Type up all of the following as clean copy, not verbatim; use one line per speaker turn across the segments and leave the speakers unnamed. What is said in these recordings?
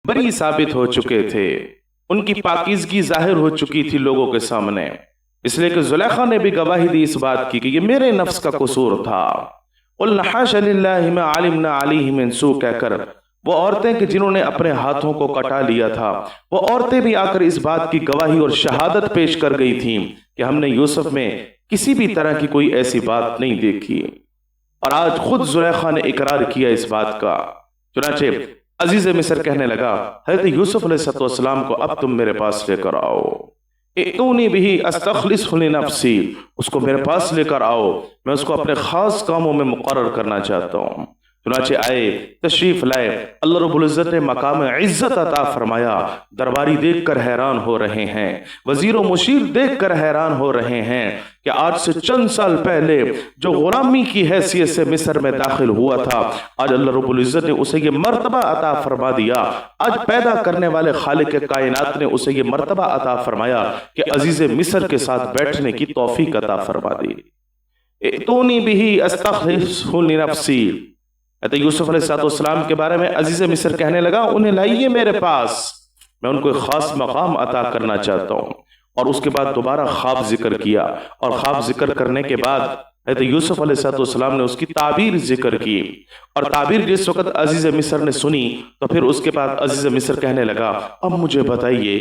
बरी साबित हो चुके थे, उनकी पाकीज़गी जाहिर हो चुकी थी लोगों के सामने, इसलिए कि जुलेखा ने भी गवाही दी इस बात की कि ये मेरे नफ्स का कसूर था। क़ुल्ना हाशा लिल्लाहि मा अलिमना अलैहि मिन सू कहकर वो औरतें कि जिन्होंने अपने हाथों को कटा लिया था, वो औरतें भी आकर इस बात की गवाही और शहादत पेश कर गई थीं कि हमने यूसुफ में किसी भी तरह की कोई ऐसी बात नहीं देखी। और आज खुद जुलेखा ने इकरार किया इस बात का। चुनाचे अजीज मिस्र कहने लगा, हज़रत यूसुफ अलैहिस्सलाम को अब तुम मेरे पास लेकर आओ, इतूनी बिही अस्तखलिसहु लिनफ्सी, उसको मेरे पास लेकर आओ, मैं उसको अपने खास कामों में मुकर्रर करना चाहता हूँ। चुनाचे आए, तशरीफ लाए, अल्लाह रब्बुल इज्जत ने मकाम इज्जत अता फरमाया। दरबारी देखकर हैरान हो रहे हैं, वजीर व मुशीर देखकर हैरान हो रहे हैं कि आज से चंद साल पहले जो गुलामी की हैसियत से मिस्र में दाखिल हुआ था, आज अल्लाह रब्बुल इज्जत ने उसे ये मर्तबा अता फरमा दिया। आज पैदा करने वाले खालिक कायनात ने उसे ये मर्तबा अता फरमाया कि अजीज मिस्र के साथ बैठने की तौफीक अता फरमा दी। इतूनी बिही अस्तखलिसहु लिनफ्सी, यूसुफ अलैहिस्सलाम के बारे में अजीज मिस्र कहने लगा, उन्हें लाइए मेरे पास, मैं उनको एक खास मकाम अता करना चाहता हूँ। और उसके बाद दोबारा ख्वाब जिक्र किया, और ख्वाब जिक्र करने के बाद यूसुफ अलैहिस्सलाम ने उसकी ताबीर जिक्र की, और ताबीर जिस वक्त अजीज मिस्र ने सुनी तो फिर उसके बाद अजीज मिस्र कहने लगा, अब मुझे बताइए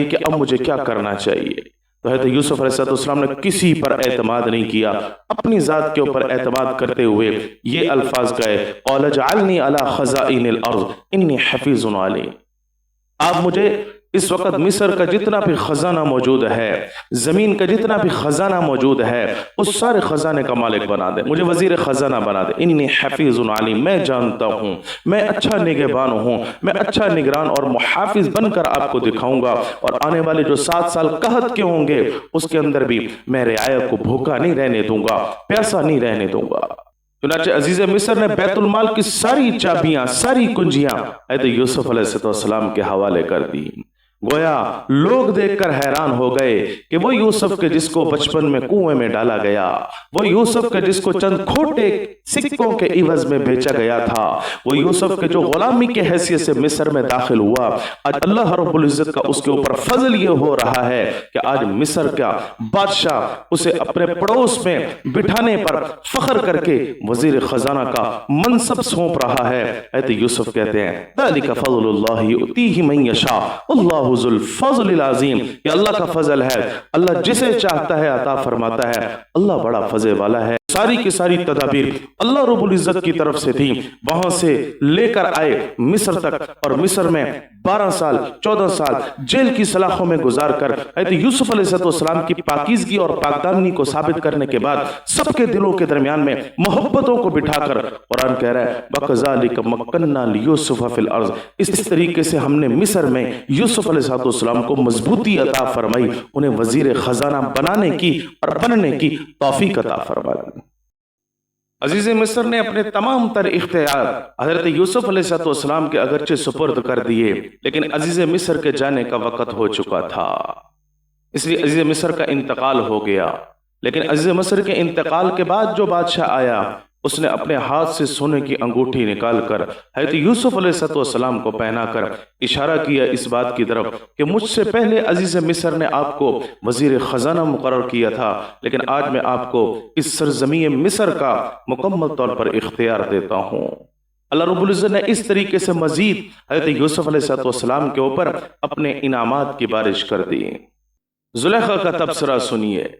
कि अब मुझे क्या करना चाहिए। तो हज़रत यूसुफ अलैहिस्सलाम ने किसी पर एतमाद नहीं किया, अपनी ज़ात के ऊपर एतमाद करते हुए ये अल्फाज कहे, क़ाल जअलनी अला खज़ाइनिल अर्ज़ इन्नी हफ़ीज़ुन अलीम, आप मुझे इस वक्त मिस्र का जितना भी खजाना मौजूद है, जमीन का जितना भी खजाना मौजूद है, उस सारे खजाने का मालिक बना दे, मुझे वजीर खजाना बना दे। इन्नी हफीजुन अलीम, मैं जानता हूँ, मैं अच्छा निगहबान हूँ, मैं अच्छा निगरान और मुहाफिज बनकर आपको दिखाऊंगा, और आने वाले जो 7 साल कहत के होंगे उसके अंदर भी मैं रियायत को भूखा नहीं रहने दूंगा, प्यासा नहीं रहने दूंगा। चुनांचे अजीज मिस्र ने बैतुल माल की सारी चाबियां, सारी कुंजियां हज़रत यूसुफ अलैहिस्सलाम के हवाले कर दी। गोया लोग देखकर हैरान हो गए कि वो यूसुफ के जिसको बचपन में कुएं में डाला गया, वो यूसुफ के जिसको चंद खोटे सिक्कों के इवज में बेचा गया था, वो यूसुफ के जो गुलामी के हैसियत से मिस्र में दाखिल हुआ, आज अल्लाह रब्बुल इज्जत का उसके ऊपर फजल ये हो रहा है कि आज मिस्र का बादशाह उसे अपने पड़ोस में बिठाने पर फख्र करके वजीर खजाना का मनसब सौंप रहा है। ऐसे यूसुफ कहते हैं, ज़ालिका फ़ज़लुल्लाहि युतीहि मन यशा वल्लाहु ज़ुल फ़ज़लिल अज़ीम, ये अल्लाह का फजल है, अल्लाह जिसे चाहता है अता फरमाता है, अल्लाह बड़ा फजल वाला है। सारी की सारी तदाबीर अल्लाह रब्बुल इज्जत की तरफ से थी। वहां से लेकर आए मिस्र तक, और मिस्र में 12 साल 14 साल जेल की सलाखों में गुजार कर हज़रत यूसुफ अलैहिस्सलाम की पाकीज़गी और पाकदानी को साबित करने के बाद सबके दिलों के दरमियान में मोहब्बतों को बिठाकर कुरान कह रहा है, वकज़ालिक मक्कन्ना लियूसुफ़ फ़िल अर्ज़, इस तरीके से हमने मिस्र में यूसुफ अलैहिस्सलाम को मजबूती अता फरमाई, उन्हें वजीर खजाना बनाने की और बनने की तौफीक अता फरमाई। अजीज मिस्र ने अपने तमाम तर इख्तियार हजरत यूसुफ अलैहिस्सलाम के अगरचे सुपुर्द कर दिए, लेकिन अजीज मिस्र के जाने का वक़्त हो चुका था, इसलिए अजीज मिस्र का इंतकाल हो गया। लेकिन अजीज मिस्र के इंतकाल के बाद जो बादशाह आया, उसने अपने हाथ से सोने की अंगूठी निकालकर हज़रत यूसुफ अलैहिस्सलाम को पहनाकर इशारा किया इस बात की तरफ कि मुझसे पहले अजीज मिस्र ने आपको वजीर खजाना मुकर्रर किया था, लेकिन आज मैं आपको इस सरजमीन मिस्र का मुकम्मल तौर पर इख्तियार देता हूँ। अल्लाह रब्बुल इज्जत ने इस तरीके से मजीद हज़रत यूसुफ अलैहिस्सलाम के ऊपर अपने इनामात की बारिश कर दी। जुलेखा का तबसरा सुनिए।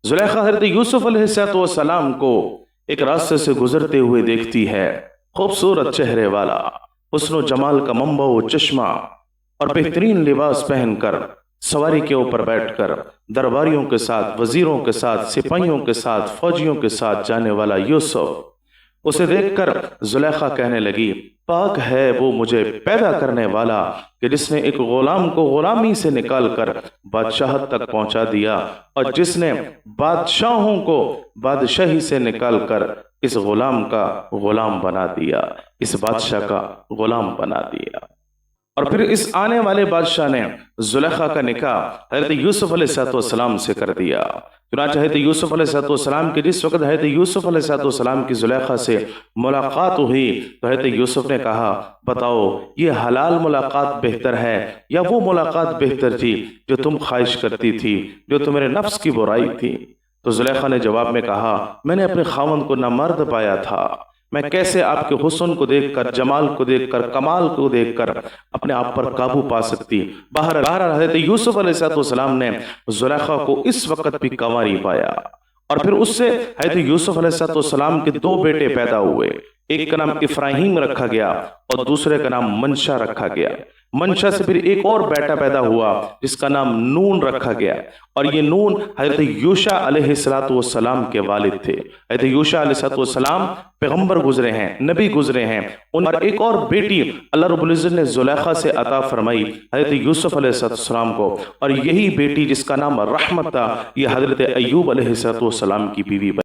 जुलेखा हज़रत यूसुफ अलैहिस्सलाम को एक रास्ते से गुजरते हुए देखती है, खूबसूरत चेहरे वाला, हुस्न व जमाल का मंबा व चश्मा, और बेहतरीन लिबास पहनकर सवारी के ऊपर बैठकर दरबारियों के साथ, वजीरों के साथ, सिपाहियों के साथ, फौजियों के साथ जाने वाला यूसुफ, उसे देखकर जुलेखा कहने लगी, पाक है वो मुझे पैदा करने वाला कि जिसने एक गुलाम को गुलामी से निकालकर बादशाहत तक पहुंचा दिया, और जिसने बादशाहों को बादशाही से निकालकर इस गुलाम का गुलाम बना दिया, इस बादशाह का गुलाम बना दिया। اور پھر اس آنے والے بادشاہ نے زلیخا کا نکاح حضرت یوسف علیہ السلام سے کر دیا۔ چنانچہ حضرت یوسف علیہ السلام کے جس وقت حضرت یوسف علیہ السلام کی زلیخا سے ملاقات ہوئی تو حضرت یوسف نے کہا بتاؤ یہ حلال ملاقات بہتر ہے یا وہ ملاقات بہتر تھی جو تم خواہش کرتی تھی، جو تمہارے نفس کی برائی تھی؟ تو زلیخا نے جواب میں کہا میں نے اپنے خاوند کو نامرد پایا تھا، میں کیسے آپ کے حسن کو دیکھ کر، جمال کو دیکھ کر، کمال کو دیکھ کر اپنے آپ پر قابو پا سکتی؟ بہرحال حضرت یوسف علیہ السلام نے زلیخا کو اس وقت بھی کنواری پایا، اور پھر اس سے حضرت یوسف علیہ السلام کے دو بیٹے پیدا ہوئے، ایک کا نام افراہیم رکھا گیا اور دوسرے کا نام منشا رکھا گیا۔ منشا سے پھر ایک اور بیٹا پیدا ہوا جس کا نام نون رکھا گیا، اور یہ نون حضرت یوشع علیہ السلام کے والد تھے۔ حضرت یوشع علیہ السلام پیغمبر گزرے ہیں، نبی گزرے ہیں، ان پر ایک اور بیٹی اللہ رب العزت نے زلیخا سے عطا فرمائی حضرت یوسف علیہ السلام کو، اور یہی بیٹی جس کا نام رحمت تھا یہ حضرت ایوب علیہ السلام کی بیوی بنی۔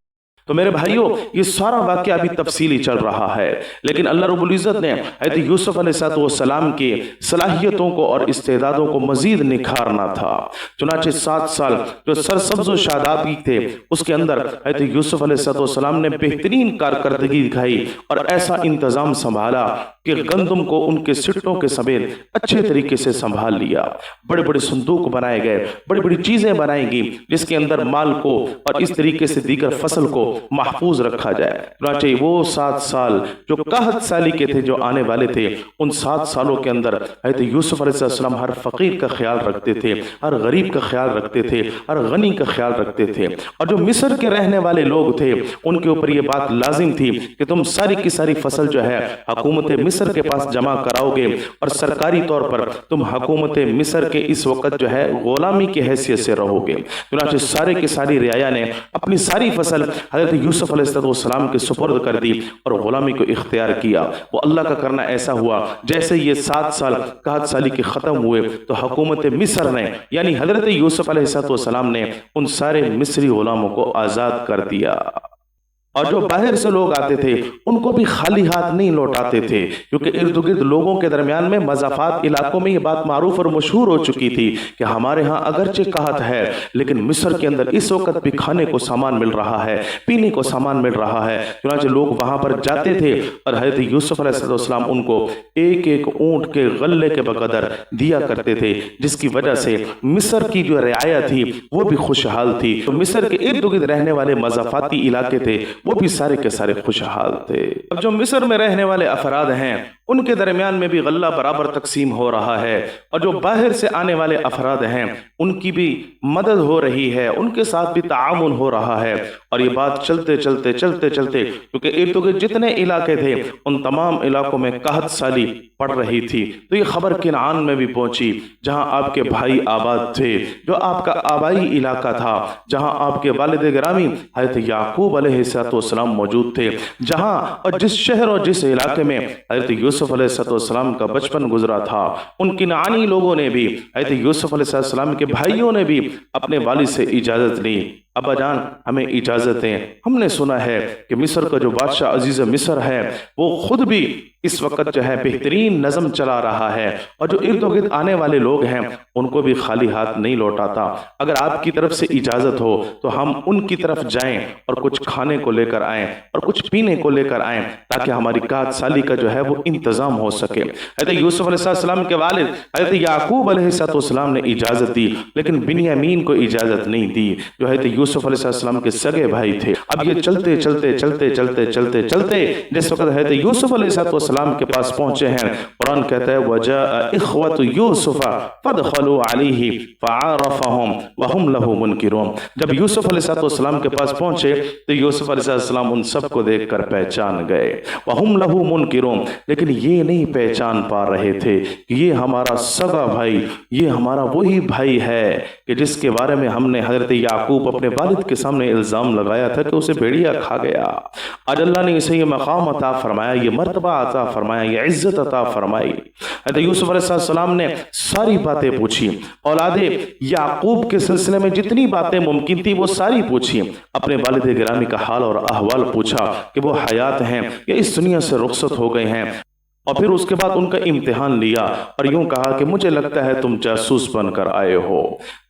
تو میرے بھائیوں یہ سارا واقعہ ابھی تفصیلی چل رہا ہے، لیکن اللہ رب العزت نے حضرت یوسف علیہ السلام کی صلاحیتوں کو اور استعدادوں کو مزید نکھارنا تھا۔ چنانچہ 7 سال جو سرسبز و شادابی تھے اس کے اندر حضرت یوسف علیہ السلام نے بہترین کارکردگی دکھائی اور ایسا انتظام سنبھالا کہ گندم کو ان کے سٹوں کے سمیت اچھے طریقے سے سنبھال لیا۔ بڑے بڑے صندوق بنائے گئے، بڑی بڑی چیزیں بنائیں گی جس کے اندر مال کو اور اس طریقے سے دیگر فصل کو محفوظ رکھا جائے۔ چنانچہ وہ 7 سال جو قحط سالی کے تھے جو آنے والے تھے، ان 7 سالوں کے اندر حضرت یوسف علیہ السلام ہر فقیر کا خیال رکھتے تھے، ہر غریب کا خیال رکھتے تھے، ہر غنی کا خیال رکھتے تھے، اور جو مصر کے رہنے والے لوگ تھے ان کے اوپر یہ بات لازم تھی کہ تم ساری کی ساری فصل جو ہے حکومت مصر کے پاس جمع کراؤ گے، اور سرکاری طور پر تم حکومت مصر کے اس وقت جو ہے غلامی کی حیثیت سے رہو گے۔ چنانچہ سارے کی ساری رعایا نے اپنی ساری فصل حضرت یوسف علیہ السلام کے سپرد کر دی اور غلامی کو اختیار کیا۔ وہ اللہ کا کرنا ایسا ہوا جیسے یہ 7 سال قحط سالی کے ختم ہوئے تو حکومت مصر نے یعنی حضرت یوسف علیہ السلام نے ان سارے مصری غلاموں کو آزاد کر دیا، اور جو باہر سے لوگ آتے تھے ان کو بھی خالی ہاتھ نہیں لوٹاتے تھے، کیونکہ ارد گرد لوگوں کے درمیان میں مضافات علاقوں میں یہ بات معروف اور مشہور ہو چکی تھی کہ ہمارے ہاں اگرچہ قحط ہے لیکن مصر کے اندر اس وقت بھی کھانے کو سامان مل رہا ہے، پینے کو سامان مل رہا ہے۔ چنانچہ لوگ وہاں پر جاتے تھے اور حضرت یوسف علیہ السلام ان کو ایک ایک اونٹ کے غلے کے بقدر دیا کرتے تھے، جس کی وجہ سے مصر کی جو رعایا تھی وہ بھی خوشحال تھی۔ تو مصر کے ارد گرد رہنے والے مضافاتی علاقے تھے وہ بھی سارے کے سارے خوشحال تھے۔ اب جو مصر میں رہنے والے افراد ہیں ان کے درمیان میں بھی غلہ برابر تقسیم ہو رہا ہے، اور جو باہر سے آنے والے افراد ہیں ان کی بھی مدد ہو رہی ہے، ان کے ساتھ بھی تعاون ہو رہا ہے، اور یہ بات چلتے چلتے چلتے چلتے کیونکہ ارد گرد جتنے علاقے تھے ان تمام علاقوں میں قحط سالی پڑ رہی تھی، تو یہ خبر کنعان میں بھی پہنچی جہاں آپ کے بھائی آباد تھے، جو آپ کا آبائی علاقہ تھا، جہاں آپ کے والد گرامی حضرت یعقوب علیہ السلام موجود تھے، جہاں اور جس شہر اور جس علاقے میں حضرت یوسف علیہ السلام کا بچپن گزرا تھا، ان کنعانی لوگوں نے بھی حضرت یوسف علیہ السلام کے بھائیوں نے بھی اپنے والد سے اجازت لی، ابا جان ہمیں اجازت دیں، ہم نے سنا ہے کہ مصر کا جو بادشاہ عزیز مصر ہے وہ خود بھی اس وقت جو ہے بہترین نظم چلا رہا ہے، اور جو ارد گرد آنے والے لوگ ہیں ان کو بھی خالی ہاتھ نہیں لوٹاتا۔ اگر آپ کی طرف سے اجازت ہو تو ہم ان کی طرف جائیں اور کچھ کھانے کو لے کر آئیں اور کچھ پینے کو لے کر آئیں تاکہ ہماری قحط سالی کا جو ہے وہ انتظام ہو سکے۔ حضرت یوسف علیہ السلام کے والد حضرت یعقوب علیہ السلام نے اجازت دی، لیکن بنیامین کو اجازت نہیں دی جو حضرت یوسف علیہ السلام کے سگے بھائی تھے۔ اب یہ چلتے چلتے چلتے چلتے چلتے چلتے جس وقت حضرت یوسف علیہ السلام کے پاس پہنچے ہیں، قرآن کہتا ہے وَجَاءَ إِخْوَةُ يُوسُفَ فَدْخَلُوا عَلَيْهِ فَعَارَفَهُمْ وَهُمْ لَهُ مُنْكِرُونَ۔ جب یوسف علیہ السلام کے پاس پہنچے تو یوسف علیہ السلام ان سب کو دیکھ کر پہچان گئے، وَهُمْ لَهُ مُنْكِرُونَ، لیکن یہ نہیں پہچان پا رہے تھے کہ یہ ہمارا سگا بھائی، یہ ہمارا وہی بھائی ہے کہ جس کے بارے میں ہم نے حضرت یعقوب اپنے والد کے سامنے الزام لگایا تھا کہ اسے بھیڑیا کھا گیا۔ آج اللہ نے اسے یہ مقام عطا فرمایا، یہ مرتبہ عطا فرمایا، یہ عزت عطا فرمائی۔ حضرت یوسف علیہ السلام نے ساری باتیں پوچھی، اولاد یعقوب کے سلسلے میں جتنی باتیں ممکن تھی وہ ساری پوچھی، اپنے والد گرامی کا حال اور احوال پوچھا کہ وہ حیات ہیں یا اس دنیا سے رخصت ہو گئے ہیں۔ اور پھر اس کے بعد ان کا امتحان لیا اور یوں کہا کہ مجھے لگتا ہے تم جاسوس بن کر آئے ہو۔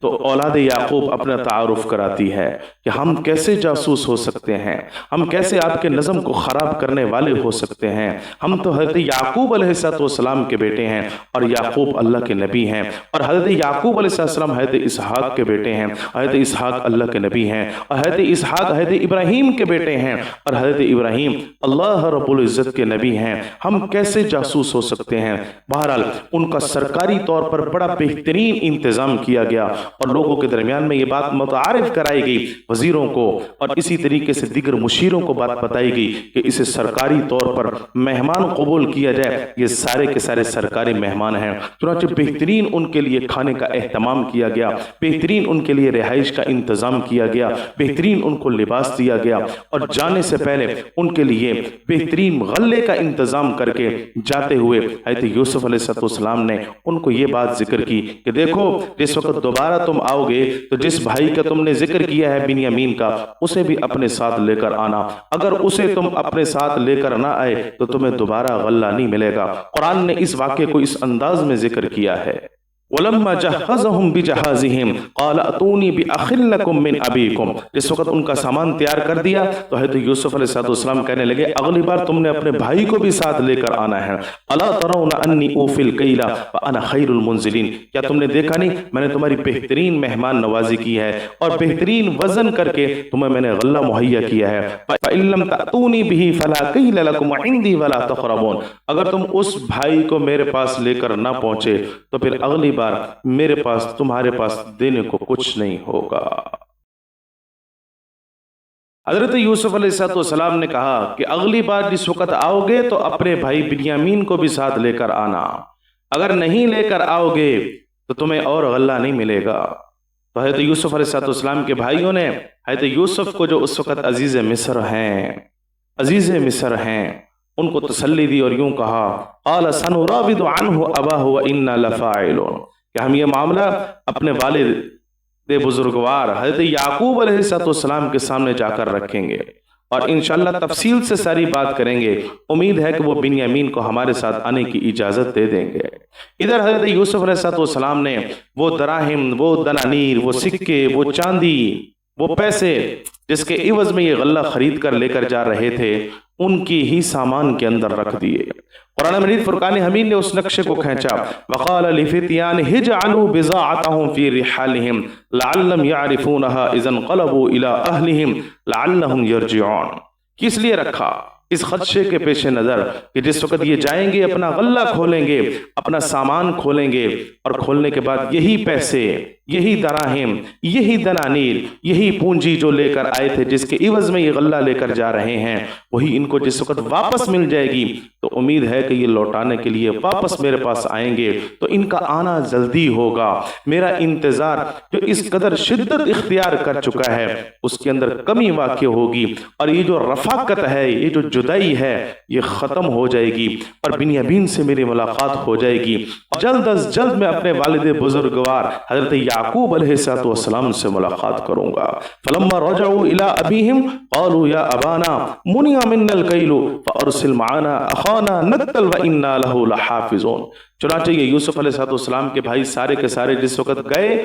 تو اولاد یعقوب اپنا تعارف کراتی ہے کہ ہم کیسے جاسوس ہو سکتے ہیں، ہم کیسے آپ کے نظم کو خراب کرنے والے ہو سکتے ہیں، ہم تو حضرت یعقوب علیہ السلام کے بیٹے ہیں اور یعقوب اللہ کے نبی ہیں، اور حضرت یعقوب علیہ السلام حضرت اسحاق کے بیٹے ہیں، حضرت اسحاق اللہ کے نبی ہیں، اور حضرت اسحاق حضرت ابراہیم کے بیٹے ہیں، اور حضرت ابراہیم اللہ رب العزت کے نبی ہیں، ہم کیسے جاسوس ہو سکتے ہیں۔ بہرحال ان کا سرکاری طور پر بڑا بہترین انتظام کیا گیا اور لوگوں کے درمیان میں یہ بات متعارف کرائی گئی، وزیروں کو اور اسی طریقے سے دیگر مشیروں کو بات بتائی گئی کہ اسے سرکاری طور پر مہمان قبول کیا جائے، یہ سارے کے سارے سرکاری مہمان ہیں۔ چنانچہ بہترین ان کے لیے کھانے کا اہتمام کیا گیا، بہترین ان کے لیے رہائش کا انتظام کیا گیا، بہترین ان کو لباس دیا گیا، اور جانے سے پہلے ان کے لیے بہترین غلے کا انتظام کر کے جاتے ہوئے حضرت یوسف علیہ السلام نے ان کو یہ بات ذکر کی کہ دیکھو جس وقت دوبارہ تم آؤ گے تو جس بھائی کا تم نے ذکر کیا ہے بنیامین کا، اسے بھی اپنے ساتھ لے کر آنا، اگر اسے تم اپنے ساتھ لے کر نہ آئے تو تمہیں دوبارہ غلہ نہیں ملے گا۔ قرآن نے اس واقعے کو اس انداز میں ذکر کیا ہے، وَلَمَّا جَهَّزَهُمْ بِجَهَازِهِمْ قَالَ ائْتُونِي بِأَخٍ لَكُم مِّنْ أَبِيكُمْ۔ جس وقت ان کا سامان تیار کر دیا تو حضرت یوسف علیہ السلام کہنے لگے اگلی بار تم نے اپنے بھائی کو بھی ساتھ لے کر آنا ہے۔ أَلَا تَرَوْنَ أَنِّي أُوفِي الْكَيْلَ وَأَنَا خَيْرُ الْمُنزِلِينَ، کیا تم نے دیکھا نہیں میں نے تمہاری بہترین مہمان نوازی کی ہے اور بہترین وزن کر کے تمہیں میں نے غلہ مہیا کیا ہے۔ فَإِن لَّمْ تَأْتُونِي بِهِ فَلَا كَيْلَ لَكُمْ عِندِي وَلَا تَقْرَبُونَ، اگر تم اس بھائی کو میرے پاس لے کر نہ پہنچے تو پھر اگلی بار میرے پاس تمہارے پاس دینے کو کچھ نہیں ہوگا۔ حضرت یوسف علیہ السلام نے کہا کہ اگلی بار جس وقت آؤ گے تو اپنے بھائی بنیامین کو بھی ساتھ لے کر آنا، اگر نہیں لے کر آؤ گے تو تمہیں اور غلہ نہیں ملے گا۔ تو حضرت یوسف علیہ السلام کے بھائیوں نے حضرت یوسف کو جو اس وقت عزیز مصر ہیں ان کو تسلی دی اور یوں کہا قال سنراود عنہ اباہ وإنا لفاعلون، کہ ہم یہ معاملہ اپنے والد بزرگوار حضرت یعقوب علیہ السلام کے سامنے جا کر رکھیں گے اور انشاءاللہ تفصیل سے ساری بات کریں گے، امید ہے کہ وہ بنیامین کو ہمارے ساتھ آنے کی اجازت دے دیں گے۔ ادھر حضرت یوسف علیہ السلام نے وہ دراہم، وہ دنانیر، وہ سکے، وہ چاندی، وہ پیسے جس کے عوض میں یہ غلہ خرید کر لے کر جا رہے تھے ان کی ہی سامان کے اندر رکھ دیے۔ قرآن مجید فرقان حمید نے اس نقشے کو کھینچا، وقال لفتيانه اجعلوا بضاعتهم في رحالهم لعلهم يعرفونها اذا انقلبوا الى اهلهم لعلهم يرجعون، کس لیے رکھا؟ اس خدشے کے پیش نظر کہ جس وقت یہ جائیں گے اپنا غلہ کھولیں گے، اپنا سامان کھولیں گے اور کھولنے کے بعد یہی پیسے، یہی دراہم، یہی دنانیر، یہی پونجی جو لے کر آئے تھے جس کے عوض میں یہ غلہ لے کر جا رہے ہیں، وہی ان کو جس وقت واپس مل جائے گی تو امید ہے کہ یہ لوٹانے کے لیے واپس میرے پاس آئیں گے تو ان کا آنا جلدی ہوگا، میرا انتظار جو اس قدر شدت اختیار کر چکا ہے اس کے اندر کمی واقع ہوگی اور یہ جو رفاقت ہے، یہ جو جدائی ہے یہ ختم ہو جائے گی اور بنیامین سے میری ملاقات ہو جائے گی، جلد از جلد میں اپنے والد بزرگوار حضرت یعقوب علیہ السلام سے ملاقات کروں گا۔ فلما رجعوا الى ابیہم قالوا یا ابانا منع منا الکیل فارسل معنا اخانا نقتل وانا له لحافظون۔ چنانچہ یہ یوسف علیہ السلام کے بھائی سارے کے سارے جس وقت گئے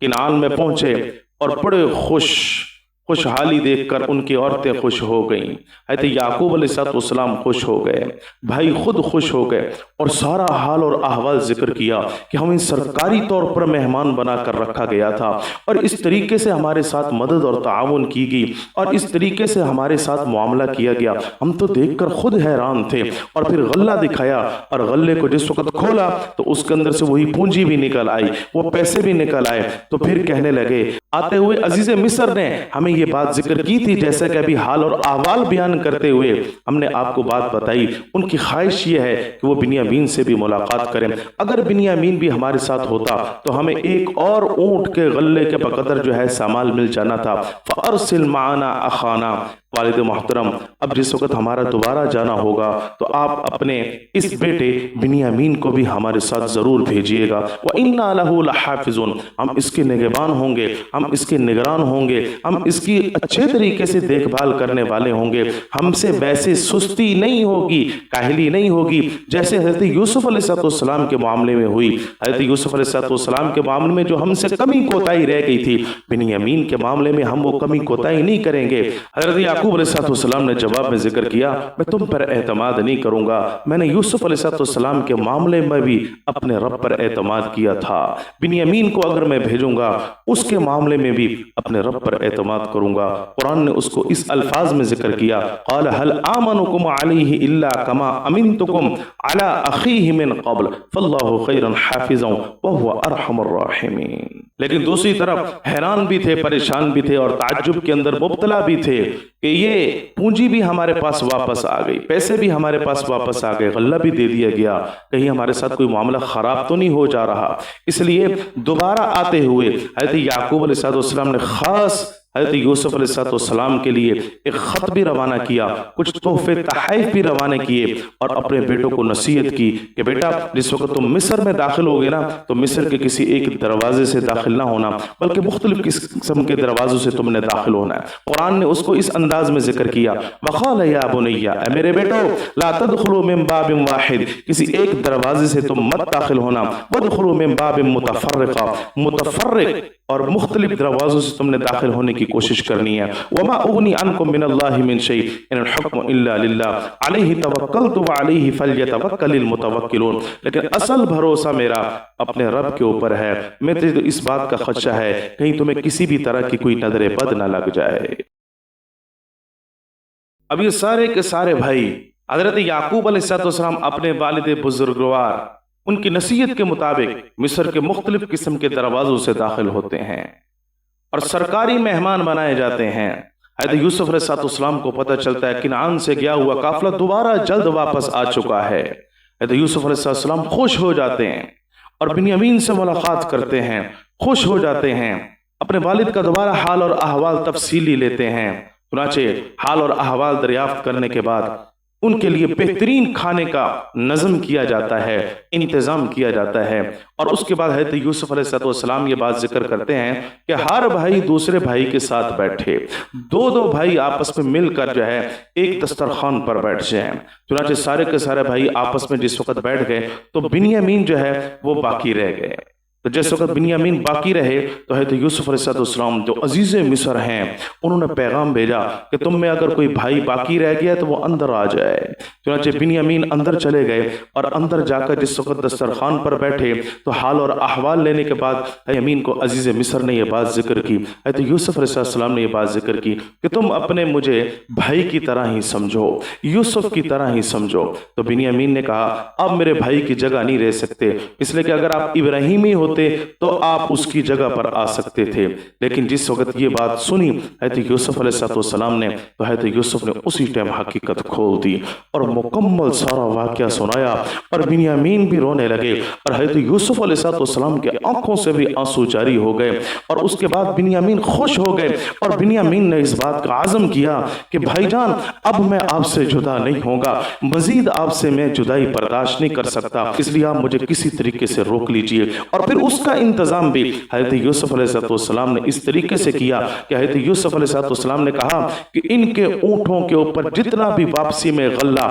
کنعان میں پہنچے اور بڑے خوشحالی دیکھ کر ان کی عورتیں خوش ہو گئیں، حضرت یعقوب علیہ السلام خوش ہو گئے، بھائی خود خوش ہو گئے اور سارا حال اور احوال ذکر کیا کہ ہمیں سرکاری طور پر مہمان بنا کر رکھا گیا تھا اور اس طریقے سے ہمارے ساتھ مدد اور تعاون کی گئی اور اس طریقے سے ہمارے ساتھ معاملہ کیا گیا، ہم تو دیکھ کر خود حیران تھے۔ اور پھر غلہ دکھایا اور غلے کو جس وقت کھولا تو اس کے اندر سے وہی پونجی بھی نکل آئی، وہ پیسے بھی نکل آئے، تو پھر کہنے لگے آتے ہوئے عزیز مصر نے ہمیں یہ بات ذکر کی تھی جیسا کہ ابھی حال اور احوال بیان کرتے ہوئے ہم نے آپ کو بات بتائی، ان کی خواہش یہ ہے کہ وہ بنیامین سے بھی ملاقات کریں، اگر بنیامین بھی ہمارے ساتھ ہوتا تو ہمیں ایک اور اونٹ کے غلے کے بقدر جو ہے سامان مل جانا تھا۔ فَأَرْسِلْ مَعَنَا أَخَانَا، वालिद मोहतरम, अब जिस वक्त हमारा दोबारा जाना होगा तो आप अपने इस बेटे बिन्यामीन को भी हमारे साथ ज़रूर भेजिएगा। व इन्ना लहू लहाफिज़ुन, हम इसके निगहबान होंगे, हम इसके निगरान होंगे, हम इसकी अच्छे तरीके से देखभाल करने वाले होंगे। हमसे वैसे सुस्ती नहीं होगी, काहली नहीं होगी जैसे हज़रत यूसुफ अलैहिस्सलाम के मामले में हुई। हज़रत यूसुफ अलैहिस्सलाम के मामले में जो हमसे कमी कोताही रह गई थी, बिन्यामीन के मामले में हम वो कमी कोताही नहीं करेंगे। हज़रत याकूब अलैहिस्सलाम ने जवाब में जिक्र किया, मैं तुम पर एतमाद नहीं करूंगा, मैंने यूसुफ अलैहिस्सलाम के मामले में भी अपने रब पर एतमाद किया था। बिन्यामीन को अगर मैं भेजूंगा उसके मामले में भी अपने रब पर एतमाद करूंगा। कुरान ने उसको इस अल्फाज में जिक्र किया, क़ाल हल आमनुकुम अलैहि इल्ला कमा अमिनतुकुम अला अखीहि मिन क़ब्ल फल्लाहु खैरन हाफिज़न व हुवा अरहमुर राहिमीन। लेकिन दूसरी तरफ हैरान भी थे, परेशान भी थे और ताज्जुब के अंदर मुब्तला भी थे कि ये पूंजी भी हमारे पास वापस आ गई, पैसे भी हमारे पास वापस आ गए, गल्ला भी दे दिया गया, कहीं हमारे साथ कोई मामला खराब तो नहीं हो जा रहा। इसलिए दोबारा आते हुए हज़रत याकूब अलैहिस्सलाम ने खास हज़रत यूसुफ अलैहिस्सलाम के लिए एक ख़त भी रवाना किया, कुछ तोहफे तहफ़ भी रवाना किए और अपने बेटों को नसीहत की कि बेटा जिस वक्त तुम मिस्र में दाखिल होगे ना तो मिस्र के किसी एक दरवाजे से दाखिल ना होना बल्कि मुख्तलिफ किस्म के दरवाजों से तुमने दाखिल होना है। कुरान ने उसको इस अंदाज में जिक्र किया, वक़ाल या बुनैया, मेरे बेटो ला तदखुलू मिन बाबिन वाहिद, किसी एक दरवाजे से तुम मत दाखिल होना, वदखुलू मिन बाबिन मुतफर्रिक़ा, मुतफर्रिक़ और मुख्तलिफ दरवाजों से तुमने दाखिल होने की कोशिश करनी है। वमा उगनी अन्कुम मिनल्लाहि मिन शै इनल हुक्मु इल्ला लिल्लाह अलैहि तवक्कलतु व अलैहि फल्यतवक्कलिल मुतवक्किलून, लेकिन असल भरोसा मेरा अपने रब के ऊपर है। मुझे तो इस बात का खदशा है कहीं तुम्हें किसी भी तरह की कोई नजर बद न लग जाए। अब ये सारे के सारे भाई हजरत याकूब अलैहिस्सलाम अपने वालिद बुजुर्गवार उनकी नसीहत के मुताबिक मिस्र के मुख्तलिफ किस्म के दरवाजों से दाखिल होते हैं और सरकारी मेहमान बनाए जाते हैं। हज़रत यूसुफ अलैहिस्सलाम को पता चलता है किनान से गया हुआ काफिला दोबारा जल्द वापस आ चुका है। हज़रत यूसुफ अलैहिस्सलाम खुश हो जाते हैं और बिन्यामीन से मुलाकात करते हैं, खुश हो जाते हैं, अपने वालिद का दोबारा हाल और अहवाल तफसीली लेते हैं। चुनाचे हाल और अहवाल दरियाफ्त करने के बाद उनके लिए बेहतरीन खाने का नज़म किया जाता है, इंतज़ाम किया जाता है। और उसके बाद हज़रत यूसुफ अलैहिस्सलाम ये बात जिक्र करते हैं कि हर भाई दूसरे भाई के साथ बैठे, दो दो भाई आपस में मिलकर जो है एक दस्तरखान पर बैठ जाएं। चुनांचे सारे के सारे भाई आपस में जिस वक्त बैठ गए तो बिन्यामीन जो है वो बाकी रह गए। तो जिस वक्त बिन्यामीन बाकी रहे तो हज़रत यूसुफ अलैहिस्सलाम जो अजीज़ मिस्र हैं उन्होंने पैगाम भेजा कि तुम में अगर कोई भाई बाकी रह गया तो वो अंदर आ जाए। चुनांचे बिन्यामीन अंदर चले गए और अंदर जाकर जिस वक्त दस्तरखान पर बैठे तो हाल और अहवाल लेने के बाद बिन्यामीन को अजीज़ मिस्र ने यह बात जिक्र की, हज़रत यूसुफ अलैहिस्सलाम ने यह बात जिक्र की कि तुम अपने मुझे भाई की तरह ही समझो, यूसुफ की तरह ही समझो। तो बिन्यामीन ने कहा अब मेरे भाई की जगह नहीं रह सकते, इसलिए कि अगर आप इब्राहिमी होते तो आप उसकी जगह पर आ सकते थे। लेकिन जिस वक्त ये बात सुनी हज़रत यूसुफ अलैहिस्सलाम ने तो हज़रत यूसुफ ने उसी टाइम हकीकत खोल दी और मुकम्मल सारा वाक़या सुनाया और बिन्यामीन भी रोने लगे और हज़रत यूसुफ अलैहिस्सलाम की आंखों से भी आंसू जारी हो गए। और उसके बाद बिन्यामीन खुश हो गए और बिन्यामीन ने इस बात का आज़म किया कि भाईजान अब मैं आपसे जुदा नहीं होगा, मजीद आपसे मैं जुदाई बर्दाश्त नहीं कर सकता, इसलिए आप मुझे किसी तरीके से रोक लीजिए। और फिर उसका इंतजाम भी हज़रत यूसुफ अलैहिस्सलाम ने इस तरीके से किया कि हज़रत यूसुफ अलैहिस्सलाम ने कहा कि इनके ऊँटों के ऊपर जितना भी वापसी में गल्ला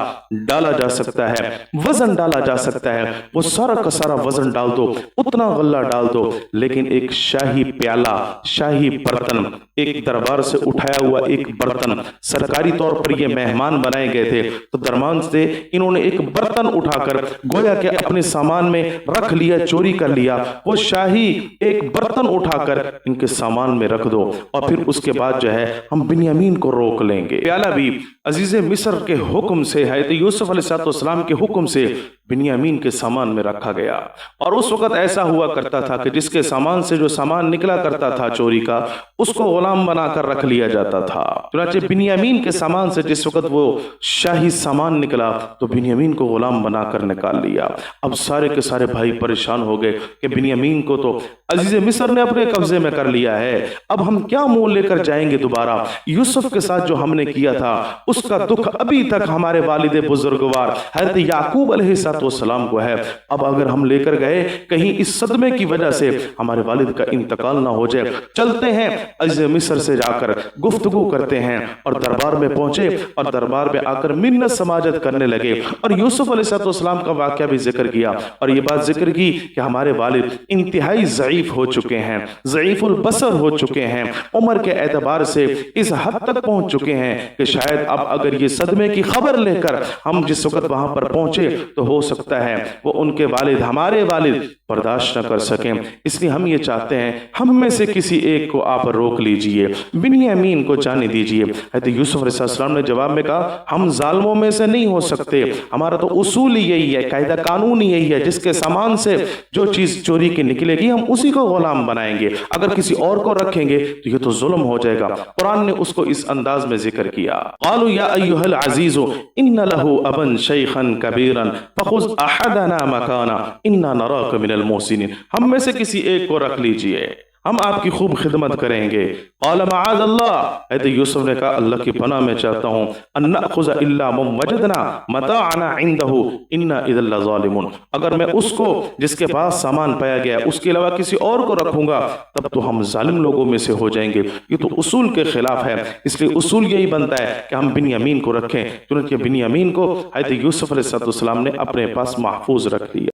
डाला जा सकता है, वजन डाला जा सकता है, वो सारा का सारा वजन डाल दो, उतना गल्ला डाल दो, लेकिन एक शाही प्याला, शाही बर्तन, एक दरबार से उठाया हुआ एक बर्तन, सरकारी तौर पर ये मेहमान बनाए गए थे तो दरमान से इन्होंने एक बर्तन उठाकर गोया के अपने सामान में रख लिया, चोरी कर लिया, वो शाही एक बर्तन उठाकर इनके सामान में रख दो और फिर उसके बाद जो है हम बिन्यामीन को रोक लेंगे। प्याला भी अजीज़ मिस्र के हुक्म से, हज़रत यूसुफ अलैहिस्सलाम के हुक्म से बिन्यामीन के सामान में रखा गया। और उस वक्त ऐसा हुआ करता था कि जिसके सामान से जो सामान निकला करता था चोरी का, उसको गुलाम बनाकर रख लिया जाता था। चुनांचे बिन्यामीन के सामान से जिस वक्त वो शाही सामान निकला तो बिन्यामीन को गुलाम बनाकर निकाल लिया। अब सारे के सारे भाई परेशान हो गए कि बिन्यामीन को तो अजीज मिस्र ने अपने कब्जे में कर लिया है, अब हम क्या मुंह लेकर जाएंगे दोबारा? यूसुफ के साथ जो हमने किया था उसका दुख अभी तक हमारे वालिद बुजुर्गवार हज़रत याकूब अलैहिस्सलाम को है। अब अगर हम लेकर गए, कहीं इस सदमे की वजह से हमारे वालिद का इंतकाल ना हो जाए। चलते हैं, अजीज मिस्र से जाकर गुफ्तगू करते हैं। और दरबार में पहुंचे और दरबार में आकर मिन्नत समाजत करने लगे और यूसुफ अलैहिस्सलाम का वाक़या भी जिक्र किया और ये बात जिक्र की कि हमारे वालिद इंतहाई ज़ईफ हो चुके हैं, ज़ईफुल बसर हो चुके हैं, उम्र के एतबार से इस हद तक पहुंच चुके हैं कि शायद अब अगर ये सदमे की खबर लेकर हम जिस वक्त वहां पर पहुंचे तो हो सकता है वो उनके वालिद, हमारे वालिद बर्दाश्त न कर सकें। इसलिए हम ये चाहते हैं हम में से किसी एक को आप रोक लीजिए, बिन्यामीन को जाने दीजिए। हज़रत यूसुफ अलैहिस्सलाम ने जवाब में कहा, हम जालिमों में से नहीं हो सकते, हमारा तो उसूल यही है, कायदा कानून यही है, जिसके सामान से जो चीज़ चोरी की निकलेगी हम उसी को गुलाम बनाएंगे। अगर किसी और को रखेंगे तो ये तो जुल्म हो जाएगा। कुरान ने उसको इस अंदाज में जिक्र किया, क़ालू या अय्युहल अज़ीज़ु इन्न लहू अबन शैखन कबीरन फखुज़ अहदना मकाना इन्ना नराक मिनल मोहसिनीन। हम में से किसी एक को रख लीजिए, हम आपकी खूब खिदमत करेंगे। क़ाल मआज़ल्लाह, हज़रत यूसुफ ने कहा अल्लाह की पनाह में चाहता हूँ, अन नअख़ुज़ इल्ला मम वजदना मताअना इंदहु इन्ना इज़ल लज़ालिमून। अगर मैं उसको जिसके पास सामान पाया गया उसके अलावा किसी और को रखूंगा तब तो हम जालिम लोगों में से हो जाएंगे। ये तो उसूल के खिलाफ है, इसलिए उसूल यही बनता है कि हम बिन्यामीन को रखें। चुनांचे बिन्यामीन को हज़रत यूसुफ अलैहिस्सलाम ने अपने पास महफूज रख लिया।